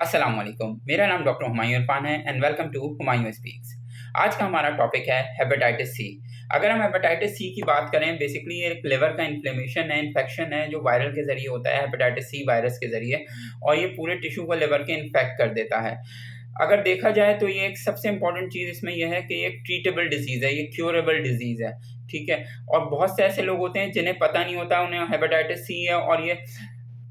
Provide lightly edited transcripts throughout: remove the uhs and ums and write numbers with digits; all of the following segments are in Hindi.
अस्सलाम वालेकुम। मेरा नाम डॉक्टर हुमायूं इरफान है and welcome to Humayun speaks. आज का हमारा टॉपिक है हेपेटाइटिस सी। अगर हम हेपेटाइटिस सी की बात करें, बेसिकली ये एक लिवर का इन्फ्लेमेशन है, इन्फेक्शन है जो वायरल के ज़रिए होता है, हेपेटाइटिस सी वायरस के ज़रिए, और ये पूरे टिश्यू को लिवर के इन्फेक्ट कर देता है। अगर देखा जाए तो ये एक सबसे इम्पॉर्टेंट चीज़ इसमें यह है कि ये एक ट्रीटेबल डिजीज़ है, ये क्योरेबल डिजीज़ है, ठीक है। और बहुत से ऐसे लोग होते हैं जिन्हें पता नहीं होता उन्हें हेपेटाइटिस सी है, और ये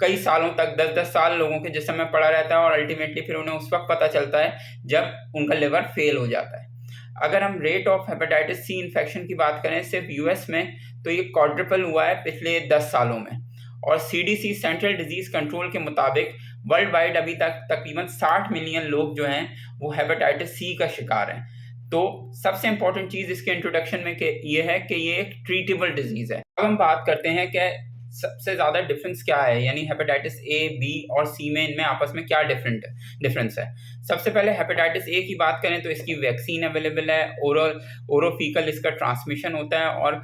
कई सालों तक 10-10 साल लोगों के जिस्म में पड़ा रहता है, और अल्टीमेटली फिर उन्हें उस वक्त पता चलता है जब उनका लिवर फेल हो जाता है। अगर हम rate of hepatitis C infection की बात करें सिर्फ यूएस में, तो ये क्वाड्रुपल हुआ है पिछले 10 सालों में। और सीडीसी सेंट्रल डिजीज कंट्रोल के मुताबिक वर्ल्ड वाइड अभी तक तकरीबन 60 मिलियन लोग जो हैं वो हेपेटाइटिस सी का शिकार हैं। तो सबसे इंपॉर्टेंट चीज़ इसके इंट्रोडक्शन में ये है कि ये एक ट्रीटेबल डिजीज है। अब हम बात करते हैं कि सबसे ज़्यादा डिफरेंस क्या है, यानी हेपेटाइटिस ए, बी और सी में इनमें आपस में क्या डिफरेंस है। सबसे पहले हेपेटाइटिस ए की बात करें तो इसकी वैक्सीन अवेलेबल है, ओरोफिकल इसका ट्रांसमिशन होता है और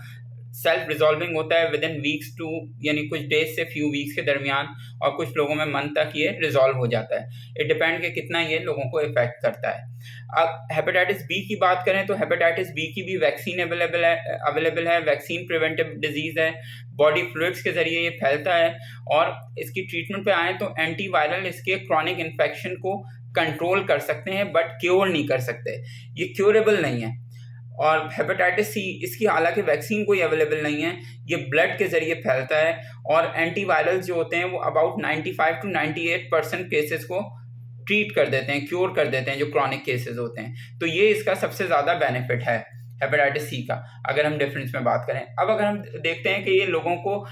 सेल्फ रिजॉल्विंग होता है विद इन वीक्स टू, यानी कुछ डेज से फ्यू वीक्स के दरमियान, और कुछ लोगों में मंथ तक ये रिजॉल्व हो जाता है। इट डिपेंड कि कितना ये लोगों को इफेक्ट करता है। अब हेपेटाइटिस बी की बात करें तो हेपेटाइटिस बी की भी वैक्सीन अवेलेबल है। वैक्सीन प्रिवेंटिव डिजीज है, बॉडी फ्लूइड्स के जरिए ये फैलता है, और इसकी ट्रीटमेंट पे आए तो एंटीवायरल इसके क्रॉनिक इन्फेक्शन को कंट्रोल कर सकते हैं, बट क्योर नहीं कर सकते, ये क्योरेबल नहीं है। और हेपेटाइटिस सी, इसकी हालांकि वैक्सीन कोई अवेलेबल नहीं है, ये ब्लड के जरिए फैलता है, और एंटीवायरल जो होते हैं वो अबाउट 95 to 98% केसेस को ट्रीट कर देते हैं, क्योर कर देते हैं, जो क्रॉनिक केसेस होते हैं। तो ये इसका सबसे ज़्यादा बेनिफिट है हेपेटाइटिस सी का, अगर हम डिफरेंस में बात करें। अब अगर हम देखते हैं कि ये लोगों को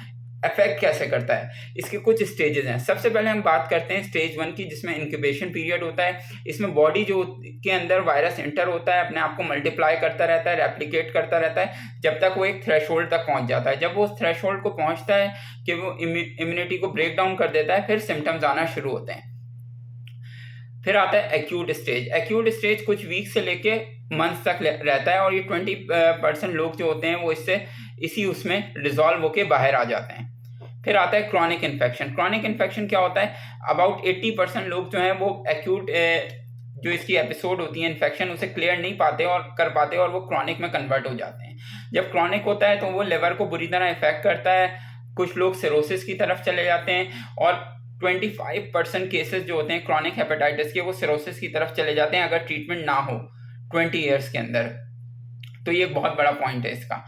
अफेक्ट कैसे करता है, इसके कुछ स्टेजेस हैं। सबसे पहले हम बात करते हैं स्टेज 1 की, जिसमें इंक्यूबेशन पीरियड होता है। इसमें बॉडी जो के अंदर वायरस एंटर होता है, अपने आप को मल्टीप्लाई करता रहता है, रेप्लिकेट करता रहता है, जब तक वो एक थ्रेशोल्ड तक पहुंच जाता है। जब वो उस थ्रेशोल्ड को पहुंचता है कि वो इम्यूनिटी को ब्रेक डाउन कर देता है, फिर सिम्टम्स आना शुरू होते हैं। फिर आता है एक्यूट स्टेज। एक्यूट स्टेज कुछ वीक से लेके मंथ तक रहता है, और ये 20% लोग जो होते हैं वो इसी उसमें रिजॉल्व होके बाहर आ जाते हैं। फिर आता है क्रॉनिक इन्फेक्शन। क्रॉनिक इन्फेक्शन क्या होता है, अबाउट 80% लोग जो हैं वो एक्यूट जो इसकी एपिसोड होती है इन्फेक्शन, उसे क्लियर नहीं पाते और कर पाते, और वो क्रॉनिक में कन्वर्ट हो जाते हैं। जब क्रॉनिक होता है तो वो लिवर को बुरी तरह इफेक्ट करता है, कुछ लोग सिरोसिस की तरफ चले जाते हैं, और 25% केसेस जो होते हैं क्रॉनिक हेपेटाइटिस के, वो सिरोसिस की तरफ चले जाते हैं अगर ट्रीटमेंट ना हो 20 ईयर्स के अंदर। तो ये बहुत बड़ा पॉइंट है इसका।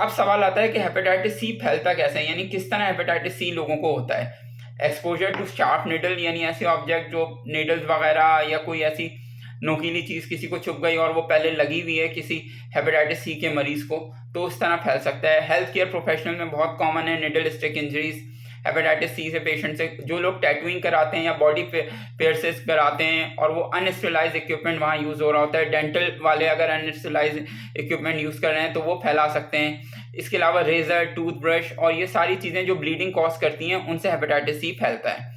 अब सवाल आता है कि हेपेटाइटिस सी फैलता कैसे है, यानी किस तरह हेपेटाइटिस सी लोगों को होता है। एक्सपोजर टू शार्प नीडल, यानी ऐसे ऑब्जेक्ट जो नीडल्स वगैरह या कोई ऐसी नोकीली चीज़ किसी को चुभ गई और वो पहले लगी हुई है किसी हेपेटाइटिस सी के मरीज को, तो उस तरह फैल सकता है। हेल्थ केयर प्रोफेशनल में बहुत कॉमन है needle stick injuries hepatitis C से पेशेंट से। जो लोग टैटूइंग कराते हैं या बॉडी पेयर्सेस कराते हैं और वो अनस्टेलाइज इक्विपमेंट वहाँ यूज़ हो रहा होता है, डेंटल वाले अगर अनस्टेलाइज इक्विपमेंट यूज़ कर रहे हैं तो वो फैला सकते हैं। इसके अलावा रेजर, टूथब्रश और ये सारी चीज़ें जो ब्लीडिंग कॉज करती हैं, उनसे हेपेटाइटिस सी फैलता है।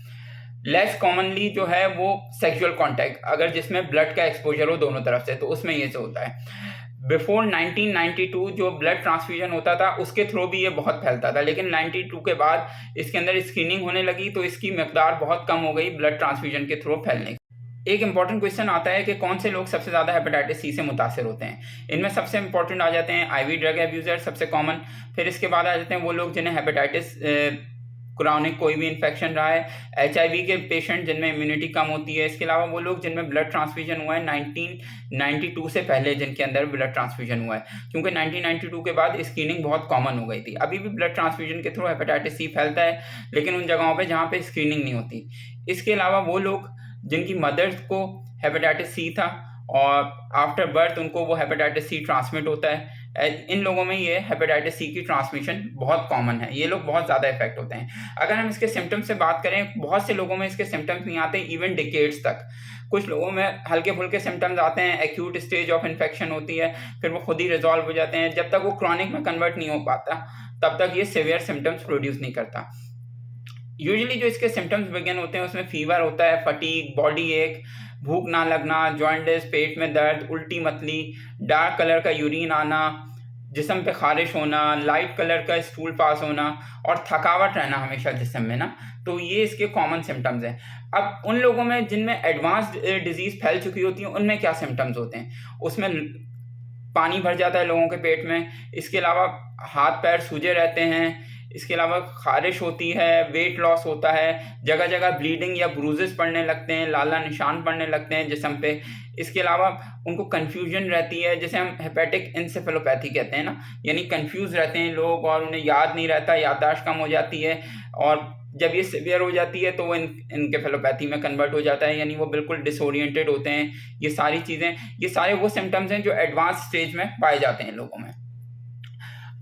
लेस कॉमनली जो है वो सेक्सुअल कांटेक्ट, अगर जिसमें ब्लड का एक्सपोजर हो दोनों तरफ से, तो उसमें ये से होता है। बिफोर 1992 जो ब्लड ट्रांसफ्यूजन होता था उसके थ्रू भी ये बहुत फैलता था, लेकिन 92 के बाद इसके अंदर स्क्रीनिंग होने लगी तो इसकी मकदार बहुत कम हो गई ब्लड ट्रांसफ्यूजन के थ्रू फैलने की। एक इंपॉर्टेंट क्वेश्चन आता है कि कौन से लोग सबसे ज़्यादा हेपेटाइटिस सी से मुतासर होते हैं। इनमें सबसे इंपॉर्टेंट आ जाते हैं आईवी ड्रग एब्यूज़र, सबसे कॉमन। फिर इसके बाद आ जाते हैं वो लोग जिन्हें हेपेटाइटिस क्रॉनिक कोई भी इन्फेक्शन रहा है, एचआईवी के पेशेंट जिनमें इम्यूनिटी कम होती है। इसके अलावा वो लोग जिनमें ब्लड ट्रांसफ्यूजन हुआ है 1992 से पहले, जिनके अंदर ब्लड ट्रांसफ्यूजन हुआ है, क्योंकि 1992 के बाद स्क्रीनिंग बहुत कॉमन हो गई थी। अभी भी ब्लड ट्रांसफ्यूजन के थ्रू हेपेटाइटिस सी फैलता है, लेकिन उन जगहों पे जहाँ पे स्क्रीनिंग नहीं होती। इसके अलावा वो लोग जिनकी मदर्स को हेपेटाइटिस सी था और आफ्टर बर्थ उनको वो हेपेटाइटिस सी ट्रांसमिट होता है, इन लोगों में ये हेपेटाइटिस सी की ट्रांसमिशन बहुत कॉमन है। ये लोग बहुत ज़्यादा इफेक्ट होते हैं। अगर हम इसके सिम्टम्स से बात करें, बहुत से लोगों में इसके सिम्टम्स नहीं आते इवन डिकेड्स तक। कुछ लोगों में हल्के फुल्के सिम्टम्स आते हैं, एक्यूट स्टेज ऑफ इन्फेक्शन होती है, फिर वो खुद ही रिजॉल्व हो जाते हैं। जब तक वो क्रॉनिक में कन्वर्ट नहीं हो पाता तब तक ये सीवियर सिम्टम्स प्रोड्यूस नहीं करता। यूजुअली जो इसके सिम्टम्स बिगिन होते हैं उसमें फीवर होता है, फटीग, बॉडी एक, भूख ना लगना, जॉइंटिस, पेट में दर्द, उल्टी मतली, डार्क कलर का यूरिन आना, जिस्म पे खारिश होना, लाइट कलर का स्टूल पास होना और थकावट रहना हमेशा जिस्म में ना, तो ये इसके कॉमन सिम्टम्स हैं। अब उन लोगों में जिनमें एडवांस्ड डिजीज़ फैल चुकी होती है उनमें क्या सिम्टम्स होते हैं? उसमें पानी भर जाता है लोगों के पेट में, इसके अलावा हाथ पैर सूजे रहते हैं, इसके अलावा खारिश होती है, वेट लॉस होता है, जगह जगह ब्लीडिंग या ब्रूजेस पड़ने लगते हैं, लाल लाल निशान पड़ने लगते हैं जिस्म पे। इसके अलावा उनको कन्फ्यूजन रहती है, जैसे हम हेपेटिक एन्सेफेलोपैथी कहते हैं ना, यानी कन्फ्यूज़ रहते हैं लोग और उन्हें याद नहीं रहता, याददाश्त कम हो जाती है, और जब ये सीवियर हो जाती है तो वो एन्केफेलोपैथी में कन्वर्ट हो जाता है, यानी वो बिल्कुल डिसोरिएंटेड होते हैं। ये सारी चीज़ें, ये सारे वो सिम्टम्स हैं जो एडवांस स्टेज में पाए जाते हैं लोगों में।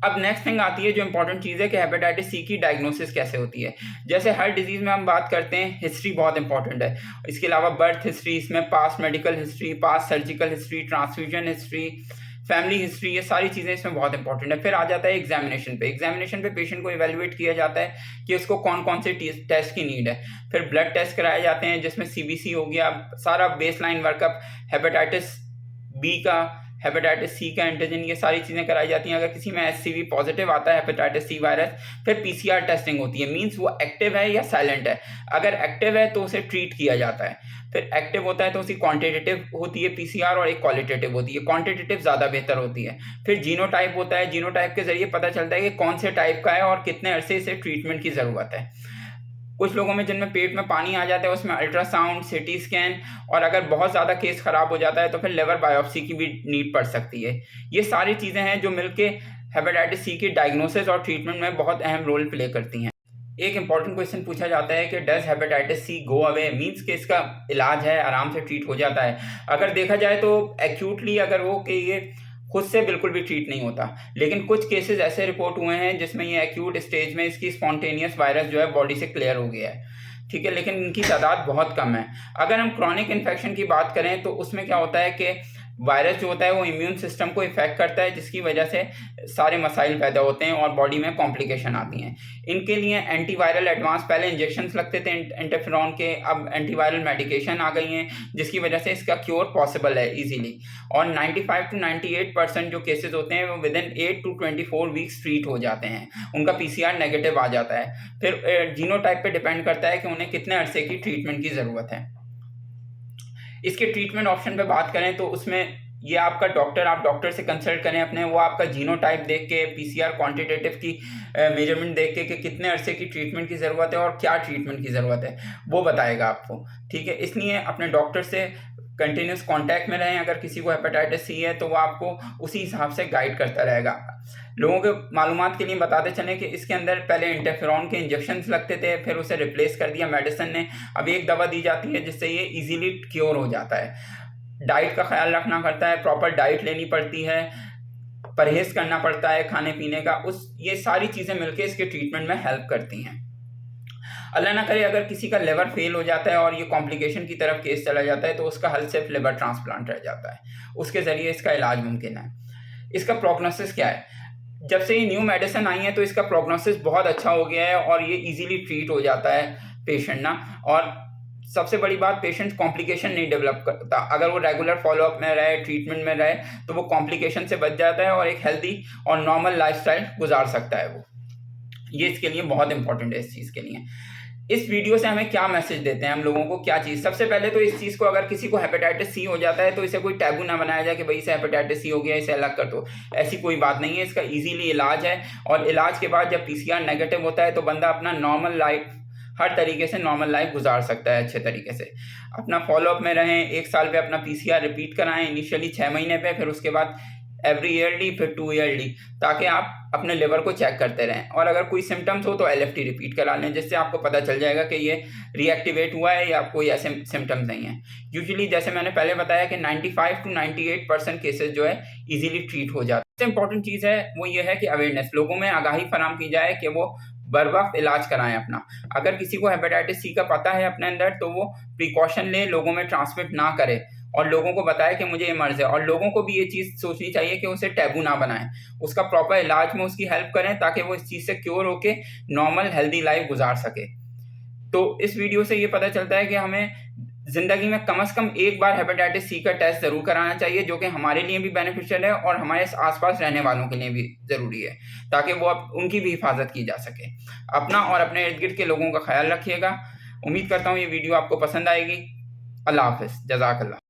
अब नेक्स्ट थिंग आती है जो इंपॉर्टेंट चीज़ है कि हेपेटाइटिस सी की डायग्नोसिस कैसे होती है। जैसे हर डिजीज़ में हम बात करते हैं, हिस्ट्री बहुत इंपॉर्टेंट है। इसके अलावा बर्थ हिस्ट्री, इसमें past medical history, past surgical history, transfusion history, family history, ये सारी चीज़ें इसमें बहुत इंपॉर्टेंट है। फिर आ जाता है एग्जामिनेशन पे। एग्जामिनेशन पे पेशेंट को इवेलुएट किया जाता है कि उसको कौन कौन से टेस्ट की नीड है। फिर ब्लड टेस्ट कराए जाते हैं जिसमें सीबीसी हो गया, सारा बेसलाइन वर्कअप, हेपेटाइटिस बी का, हेपेटाइटिस सी का एंटीजन, ये सारी चीज़ें कराई जाती हैं। अगर किसी में एचसीवी पॉजिटिव आता है, हेपेटाइटिस सी वायरस, फिर पीसीआर टेस्टिंग होती है, मींस वो एक्टिव है या साइलेंट है। अगर एक्टिव है तो उसे ट्रीट किया जाता है, फिर एक्टिव होता है तो उसकी क्वांटिटेटिव होती है पीसीआर और एक क्वालिटेटिव होती है। क्वांटिटेटिव ज़्यादा बेहतर होती है। फिर जीनोटाइप होता है, जीनोटाइप के जरिए पता चलता है कि कौन से टाइप का है और कितने अरसे इसे ट्रीटमेंट की ज़रूरत है। कुछ लोगों में जिनमें पेट में पानी आ जाता है उसमें अल्ट्रासाउंड, सिटी स्कैन, और अगर बहुत ज़्यादा केस ख़राब हो जाता है तो फिर लिवर बायोप्सी की भी नीड पड़ सकती है। ये सारी चीज़ें हैं जो मिलके हेपेटाइटिस सी की डायग्नोसिस और ट्रीटमेंट में बहुत अहम रोल प्ले करती हैं। एक इंपॉर्टेंट क्वेश्चन पूछा जाता है कि does hepatitis C go away, means कि इसका इलाज है, आराम से ट्रीट हो जाता है। अगर देखा जाए तो एक्यूटली अगर हो कि ये खुद से बिल्कुल भी ट्रीट नहीं होता, लेकिन कुछ केसेस ऐसे रिपोर्ट हुए हैं जिसमें ये एक्यूट स्टेज में इसकी स्पॉन्टेनियस वायरस जो है बॉडी से क्लियर हो गया है, ठीक है, लेकिन इनकी तादाद बहुत कम है। अगर हम क्रॉनिक इन्फेक्शन की बात करें तो उसमें क्या होता है कि वायरस जो होता है वो इम्यून सिस्टम को इफेक्ट करता है, जिसकी वजह से सारे मसाइल पैदा होते हैं और बॉडी में कॉम्प्लिकेशन आती हैं। इनके लिए एंटीवायरल एडवांस, पहले इंजेक्शंस लगते थे इंटरफेरॉन के, अब एंटीवायरल मेडिकेशन आ गई हैं जिसकी वजह से इसका क्योर पॉसिबल है इजीली। और 95 to 98% जो केसेस होते हैं वो विदिन 8 to 24 वीक्स ट्रीट हो जाते हैं, उनका पीसीआर नेगेटिव आ जाता है। फिर जीनोटाइप पे डिपेंड करता है कि उन्हें कितने अरसे की ट्रीटमेंट की ज़रूरत है। इसके ट्रीटमेंट ऑप्शन पे बात करें तो उसमें ये आपका डॉक्टर, आप डॉक्टर से कंसल्ट करें अपने, वो आपका जीनोटाइप देख के, पीसीआर क्वांटिटेटिव की मेजरमेंट देख के कि कितने अरसे की ट्रीटमेंट की ज़रूरत है और क्या ट्रीटमेंट की ज़रूरत है, वो बताएगा आपको, ठीक है। इसलिए अपने डॉक्टर से कंटिन्यूस कांटेक्ट में रहें। अगर किसी को हेपेटाइटिस सी है तो वो आपको उसी हिसाब से गाइड करता रहेगा। लोगों के मालूमात के लिए बताते चलें कि इसके अंदर पहले इंटरफेरॉन के इंजेक्शंस लगते थे, फिर उसे रिप्लेस कर दिया मेडिसिन ने। अब एक दवा दी जाती है जिससे ये इजीली क्योर हो जाता है। डाइट का ख्याल रखना पड़ता है, प्रॉपर डाइट लेनी पड़ती है, परहेज करना पड़ता है खाने पीने का, ये सारी चीज़ें मिलकर इसके ट्रीटमेंट में हेल्प करती हैं। अल्लाह ना करे अगर किसी का लिवर फेल हो जाता है और ये कॉम्प्लिकेशन की तरफ केस चला जाता है तो उसका हल सिर्फ लिवर ट्रांसप्लांट रह जाता है, उसके ज़रिए इसका इलाज मुमकिन है। इसका प्रोग्नोसिस क्या है? जब से ये न्यू मेडिसिन आई है तो इसका प्रोग्नोसिस बहुत अच्छा हो गया है और ये इजीली ट्रीट हो जाता है पेशेंट ना। और सबसे बड़ी बात, पेशेंट कॉम्प्लिकेशन नहीं डेवलप करता। अगर वो रेगुलर फॉलोअप में रहे, ट्रीटमेंट में रहे, तो वो कॉम्प्लिकेशन से बच जाता है और एक हेल्दी और नॉर्मल लाइफस्टाइल गुजार सकता है वो। ये इसके लिए बहुत इंपॉर्टेंट है। इस चीज़ के लिए इस वीडियो से हमें क्या मैसेज देते हैं हम लोगों को, क्या चीज़? सबसे पहले तो इस चीज़ को, अगर किसी को हेपेटाइटिस सी हो जाता है तो इसे कोई टैबू ना बनाया जाए कि भाई इसे हेपेटाइटिस सी हो गया, इसे अलग कर दो। ऐसी कोई बात नहीं है, इसका इजीली इलाज है। और इलाज के बाद जब पीसीआर नेगेटिव होता है तो बंदा अपना नॉर्मल लाइफ, हर तरीके से नॉर्मल लाइफ गुजार सकता है अच्छे तरीके से। अपना फॉलोअप में रहें, 1 साल पे अपना पीसीआर रिपीट कराएं, इनिशियली 6 महीने पे, फिर उसके बाद एवरी ईयरली, फिर 2 ईयरली, ताकि आप अपने लिवर को चेक करते रहें। और अगर कोई सिम्टम्स हो तो एलएफटी रिपीट करा लें, जिससे आपको पता चल जाएगा कि ये रीएक्टिवेट हुआ है या कोई ऐसे सिम्टम्स नहीं है। यूजुअली जैसे मैंने पहले बताया कि 95 to 98% केसेस जो है इजीली ट्रीट हो जाते हैं। सबसे इंपॉर्टेंट चीज़ है वो ये है कि अवेयरनेस, लोगों में आगाही फराम की जाए कि वो बर वक्त इलाज कराएं अपना। अगर किसी को हेपेटाइटिस सी का पता है अपने अंदर तो वो प्रिकॉशन ले, लोगों में ट्रांसमिट ना करे और लोगों को बताए कि मुझे ये मर्ज है। और लोगों को भी ये चीज़ सोचनी चाहिए कि उसे टैबू ना बनाएं, उसका प्रॉपर इलाज में उसकी हेल्प करें ताकि वो इस चीज़ से क्योर होके नॉर्मल हेल्दी लाइफ गुजार सके। तो इस वीडियो से ये पता चलता है कि हमें ज़िंदगी में कम से कम एक बार हेपेटाइटिस सी का टेस्ट ज़रूर कराना चाहिए, जो कि हमारे लिए भी बेनिफिशियल है और हमारे आसपास रहने वालों के लिए भी ज़रूरी है, ताकि वो उनकी भी हिफाजत की जा सके। अपना और अपने इर्द गिर्द के लोगों का ख्याल रखिएगा। उम्मीद करता हूँ ये वीडियो आपको पसंद आएगी। अल्लाह हाफ़िज़, जज़ाकल्लाह।